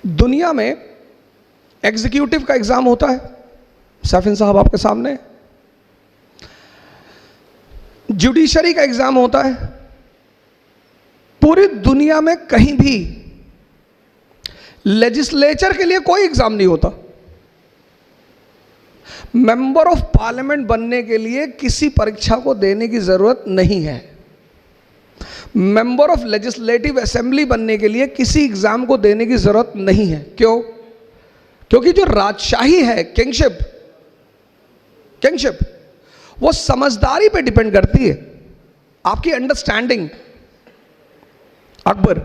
दुनिया में एग्जीक्यूटिव का एग्जाम होता है, सैफिन साहब आपके सामने। जुडिशरी का एग्जाम होता है। पूरी दुनिया में कहीं भी लेजिस्लेचर के लिए कोई एग्जाम नहीं होता। मेंबर ऑफ पार्लियामेंट बनने के लिए किसी परीक्षा को देने की जरूरत नहीं है। मेंबर ऑफ लेजिस्लेटिव असेंबली बनने के लिए किसी एग्जाम को देने की जरूरत नहीं है। क्यों? क्योंकि जो राजशाही है, किंगशिप वो समझदारी पे डिपेंड करती है, आपकी अंडरस्टैंडिंग। अकबर,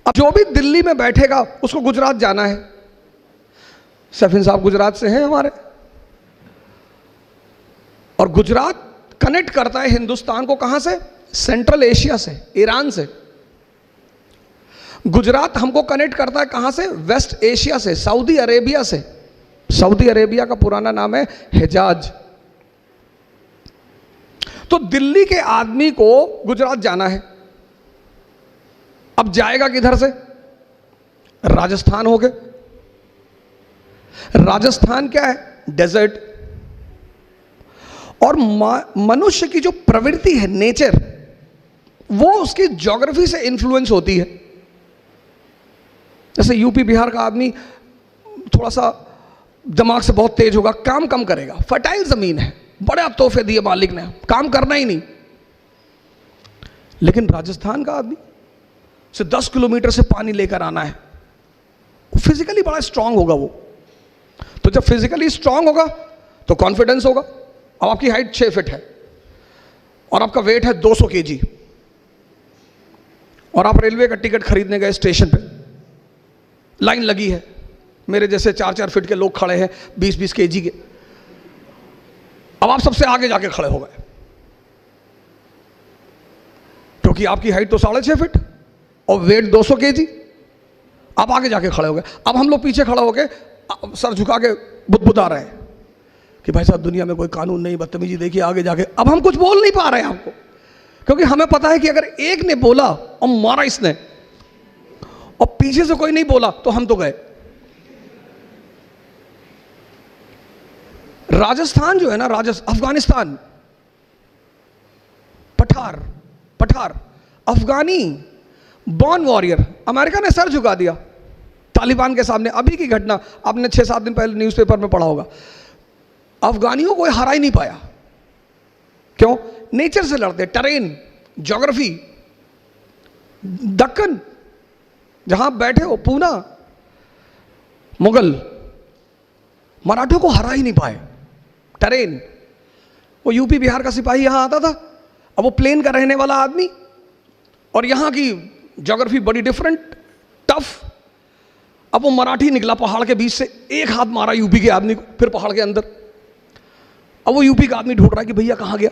अब जो भी दिल्ली में बैठेगा उसको गुजरात जाना है। सैफिन साहब गुजरात से हैं हमारे, और गुजरात कनेक्ट करता है हिंदुस्तान को कहां से? सेंट्रल एशिया से, ईरान से। गुजरात हमको कनेक्ट करता है कहां से? वेस्ट एशिया से, सऊदी अरेबिया से। सऊदी अरेबिया का पुराना नाम है हिजाज। तो दिल्ली के आदमी को गुजरात जाना है, अब जाएगा किधर से? राजस्थान हो गए। राजस्थान क्या है? डेजर्ट। और मनुष्य की जो प्रवृत्ति है, नेचर, वो उसकी ज्योग्राफी से इन्फ्लुएंस होती है। जैसे यूपी बिहार का आदमी थोड़ा सा दिमाग से बहुत तेज होगा, काम कम करेगा, फर्टाइल जमीन है, बड़े अब तोहफे दिए मालिक ने, काम करना ही नहीं। लेकिन राजस्थान का आदमी से 10 किलोमीटर से पानी लेकर आना है, फिजिकली बड़ा स्ट्रांग होगा वो। तो जब फिजिकली स्ट्रांग होगा तो कॉन्फिडेंस होगा। अब आपकी हाइट 6 फीट है और आपका वेट है 200 केजी, और आप रेलवे का टिकट खरीदने गए, स्टेशन पे लाइन लगी है, मेरे जैसे 4-4 फीट के लोग खड़े हैं 20-20 केजी के। अब आप सबसे आगे जाके खड़े हो गए, क्योंकि आपकी हाइट तो 6.5 फीट और वेट 200 केजी। आप आगे जाके खड़े हो गए। अब हम लोग पीछे खड़े हो गए, सर झुका के बुदबुदा रहे हैं कि भाई साहब दुनिया में कोई कानून नहीं, बदतमीजी देखिए आगे जाके। अब हम कुछ बोल नहीं पा रहे हैं आपको, क्योंकि हमें पता है कि अगर एक ने बोला और मारा इसने, और पीछे से कोई नहीं बोला, तो हम तो गए। राजस्थान जो है ना, अफगानिस्तान, पठार अफगानी बॉर्न वॉरियर, अमेरिका ने सर झुका दिया तालिबान के सामने। अभी की घटना आपने 6-7 दिन पहले न्यूज़पेपर में पढ़ा होगा। अफगानियों को हरा ही नहीं पाया। क्यों? नेचर से लड़ते, टरेन, ज्योग्राफी। दक्कन जहां बैठे हो, पूना, मुगल, मराठों को हरा ही नहीं पाए। टरेन, वो यूपी बिहार का सिपाही यहां आता था, अब वो प्लेन का रहने वाला आदमी, और यहां की ज्योग्राफी बड़ी डिफरेंट, टफ। अब वो मराठी निकला पहाड़ के बीच से, एक हाथ मारा यूपी के आदमी को, फिर पहाड़ के अंदर। अब वो यूपी का आदमी ढूंढ रहा है कि भैया कहां गया।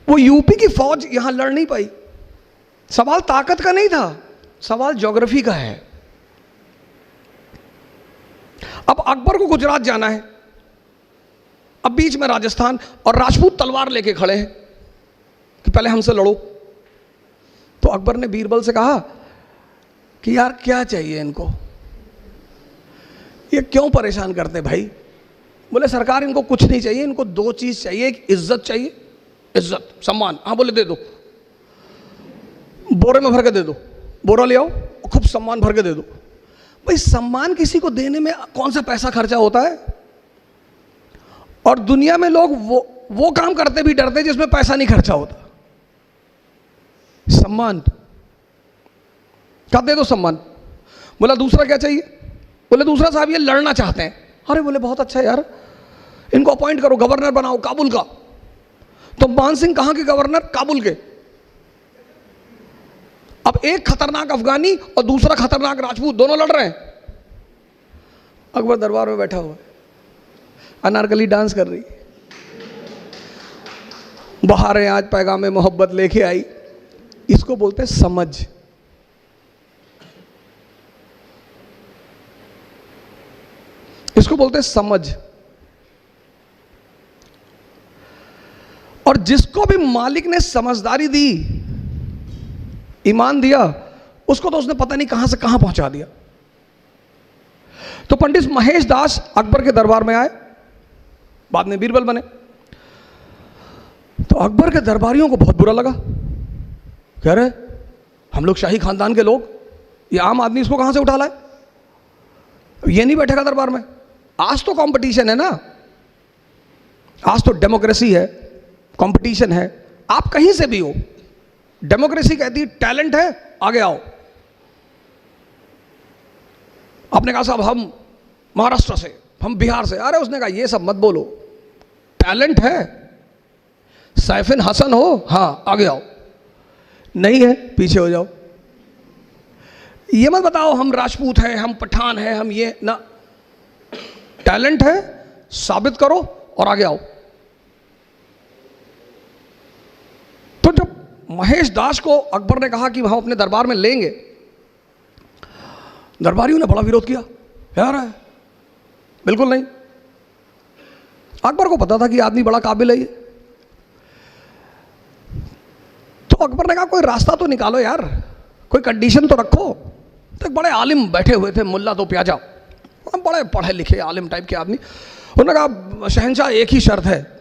वो यूपी की फौज यहां लड़ नहीं पाई। सवाल ताकत का नहीं था, सवाल ज्योग्राफी का है। अब अकबर को गुजरात जाना है, अब बीच में राजस्थान, और राजपूत तलवार लेके खड़े हैं कि पहले हमसे लड़ो। तो अकबर ने बीरबल से कहा कि यार क्या चाहिए इनको, ये क्यों परेशान करते भाई? बोले सरकार इनको कुछ नहीं चाहिए, इनको 2 चीज चाहिए। एक इज्जत चाहिए, इज्जत, सम्मान। हाँ बोले दे दो, बोरे में भर के दे दो, बोरा ले आओ, खूब सम्मान भर के दे दो। भाई सम्मान किसी को देने में कौन सा पैसा खर्चा होता है? और दुनिया में लोग वो काम करते भी डरते जिसमें पैसा नहीं खर्चा होता। सम्मान क्या? दे दो सम्मान। बोला दूसरा क्या चाहिए? बोले दूसरा साहब ये लड़ना चाहते हैं। अरे बोले बहुत अच्छा यार, इनको अपॉइंट करो, गवर्नर बनाओ काबुल का। तो मान सिंह कहां के गवर्नर? काबुल के। अब एक खतरनाक अफगानी और दूसरा खतरनाक राजपूत, दोनों लड़ रहे हैं। अकबर दरबार में बैठा हुआ है, अनारकली डांस कर रही, बहारें आज पैगामे मोहब्बत लेके आई। इसको बोलते हैं समझ। इसको बोलते हैं समझ। और जिसको भी मालिक ने समझदारी दी, ईमान दिया, उसको तो उसने पता नहीं कहां से कहां पहुंचा दिया। तो पंडित महेश दास अकबर के दरबार में आए, बाद में बीरबल बने। तो अकबर के दरबारियों को बहुत बुरा लगा, कह रहे हम लोग शाही खानदान के लोग, ये आम आदमी इसको कहां से उठा लाए, ये नहीं बैठेगा दरबार में। आज तो कंपटीशन है ना, आज तो डेमोक्रेसी है, कंपटीशन है, आप कहीं से भी हो, डेमोक्रेसी कहती है टैलेंट है आगे आओ। आपने कहा साहब हम महाराष्ट्र से, हम बिहार से, अरे उसने कहा ये सब मत बोलो, टैलेंट है, सैफिन हसन हो, हाँ आगे आओ, नहीं है पीछे हो जाओ। ये मत बताओ हम राजपूत हैं, हम पठान हैं, हम ये ना, टैलेंट है साबित करो और आगे आओ। तो जब महेश दास को अकबर ने कहा कि हम अपने दरबार में लेंगे, दरबारियों ने बड़ा विरोध किया, यार है बिल्कुल नहीं। अकबर को पता था कि आदमी बड़ा काबिल है ये। तो अकबर ने कहा कोई रास्ता तो निकालो यार, कोई कंडीशन तो रखो। तो एक बड़े आलिम बैठे हुए थे, मुल्ला तो प्याजा, बड़े पढ़े लिखे आलिम टाइप के आदमी। उन्होंने कहा शहंशाह एक ही शर्त है,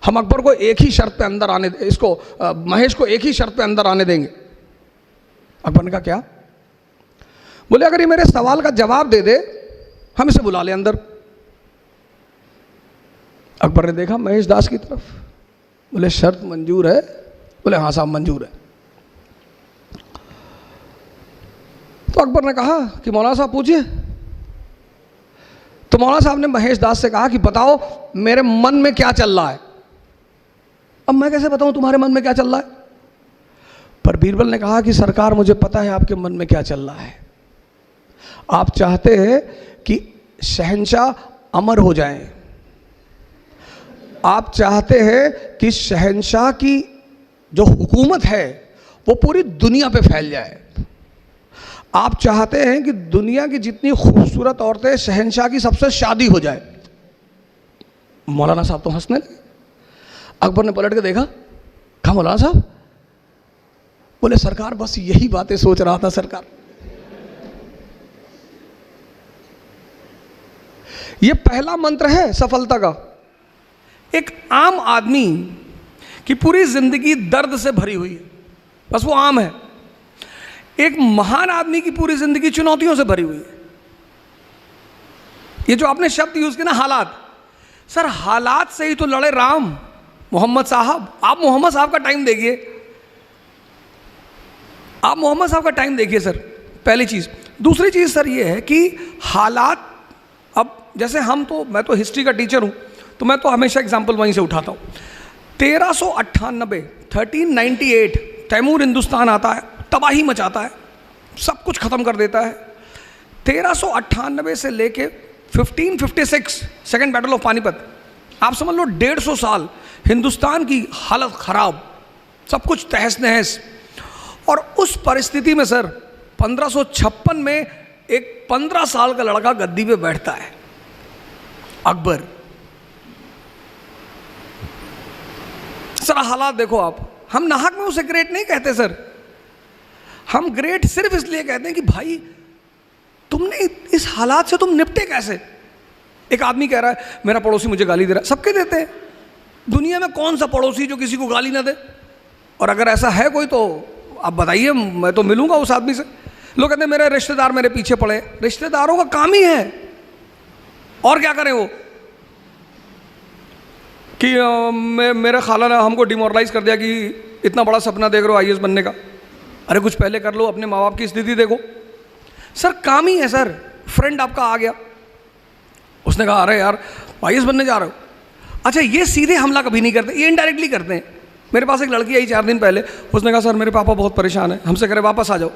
हम अकबर को एक ही शर्त पे अंदर आने, इसको महेश को एक ही शर्त पे अंदर आने देंगे। अकबर ने कहा क्या? बोले अगर ये मेरे सवाल का जवाब दे दे हम इसे बुला ले अंदर। अकबर ने देखा महेश दास की तरफ, बोले शर्त मंजूर है? बोले हाँ साहब मंजूर है। तो अकबर ने कहा कि मौलाना साहब पूछिए। तो मौलाना साहब ने महेश दास से कहा कि बताओ मेरे मन में क्या चल रहा है। अब मैं कैसे बताऊं तुम्हारे मन में क्या चल रहा है? पर बीरबल ने कहा कि सरकार मुझे पता है आपके मन में क्या चल रहा है। आप चाहते हैं कि शहंशाह अमर हो जाएं, आप चाहते हैं कि शहंशाह की जो हुकूमत है वो पूरी दुनिया पे फैल जाए, आप चाहते हैं कि दुनिया की जितनी खूबसूरत औरतें शहंशाह की सबसे शादी हो जाए। मौलाना साहब तो हंसने लगे। अकबर ने पलट के देखा, कहा मौलाना साहब? बोले सरकार बस यही बातें सोच रहा था सरकार। ये पहला मंत्र है सफलता का। एक आम आदमी की पूरी जिंदगी दर्द से भरी हुई है, बस वो आम है। एक महान आदमी की पूरी जिंदगी चुनौतियों से भरी हुई है। ये जो आपने शब्द यूज किया ना हालात, सर हालात से ही तो लड़े राम मोहम्मद साहब। आप मोहम्मद साहब का टाइम देखिए, आप मोहम्मद साहब का टाइम देखिए सर, पहली चीज। दूसरी चीज सर ये है कि हालात, अब जैसे हम तो, मैं तो हिस्ट्री का टीचर हूं तो मैं तो हमेशा एग्जाम्पल वहीं से उठाता हूं। 1398 तैमूर हिंदुस्तान आता है, तबाही मचाता है, सब कुछ खत्म कर देता है। 1398 से लेके 1556 सेकेंड बैटल ऑफ पानीपत, आप समझ लो 150 साल हिंदुस्तान की हालत खराब, सब कुछ तहस नहस। और उस परिस्थिति में सर 1556 में एक 15 साल का लड़का गद्दी पे बैठता है, अकबर। सर हालात देखो आप, हम नाहक में उसे ग्रेट नहीं कहते सर, हम ग्रेट सिर्फ इसलिए कहते हैं कि भाई तुमने इस हालात से तुम निपटे कैसे। एक आदमी कह रहा है मेरा पड़ोसी मुझे गाली दे रहा है, सबके देते हैं, दुनिया में कौन सा पड़ोसी जो किसी को गाली ना दे? और अगर ऐसा है कोई तो आप बताइए, मैं तो मिलूंगा उस आदमी से। लोग कहते हैं मेरे रिश्तेदार मेरे पीछे पड़े, रिश्तेदारों का काम ही है, और क्या करें वो कि मेरे खाला ने हमको डिमोरलाइज कर दिया कि इतना बड़ा सपना देख रहे हो आईएएस बनने का। अरे कुछ पहले कर लो, अपने माँ बाप की स्थिति देखो। सर काम ही है सर। फ्रेंड आपका आ गया, उसने कहा अरे यार आईएएस बनने जा रहे हो। अच्छा ये सीधे हमला कभी नहीं करते, ये इनडायरेक्टली करते हैं। मेरे पास एक लड़की आई 4 दिन पहले, उसने कहा सर मेरे पापा बहुत परेशान है, हमसे करे वापस आ जाओ।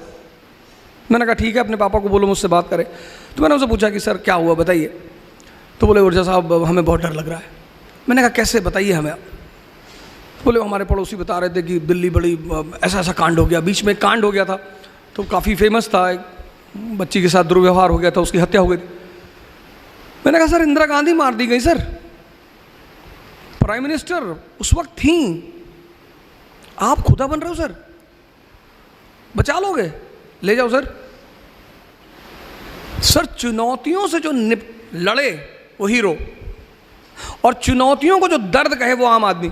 मैंने कहा ठीक है, अपने पापा को बोलो मुझसे बात करें। तो मैंने उनसे पूछा कि सर क्या हुआ बताइए। तो बोले ऊर्जा साहब हमें बहुत डर लग रहा है। मैंने कहा कैसे बताइए हमें। बोले हमारे पड़ोसी बता रहे थे कि दिल्ली बड़ी ऐसा ऐसा कांड हो गया, बीच में कांड हो गया था तो काफ़ी फेमस था, एक बच्ची के साथ दुर्व्यवहार हो गया था, उसकी हत्या हो गई थी। मैंने कहा सर इंदिरा गांधी मार दी गई सर, प्राइम मिनिस्टर उस वक्त थी, आप खुदा बन रहे हो सर। बचा लोगे? ले जाओ सर। सर चुनौतियों से जो लड़े वो हीरो, और चुनौतियों को जो दर्द कहे वो आम आदमी।